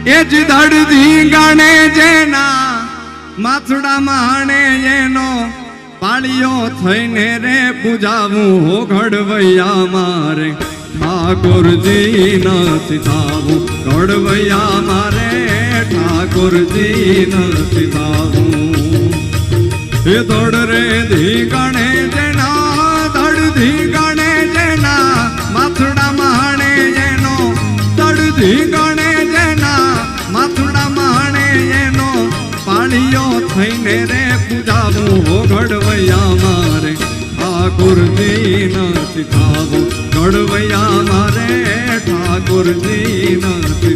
એ જ ધડધી ગણે જેના માથડા માણે એનો પાળીઓ થઈને રે પૂજાવું હો ઘડવૈયા મારે ઠાકોરજી નથી થાવું ઘડવૈયા મારે ઠાકોરજી નથી થાવું એ દોડ રે ધી ગણે જેના ધડધી ગણે જેના માથડા માણે એનો ધડધી ગણે જેના માથડા માણે એનો પાળીઓ થઈને રે પૂજાવું હો ઘડવૈયા મારે ઠાકોરજી નથી થાવું ઘડવૈયા મારે ઠાકોરજી નથી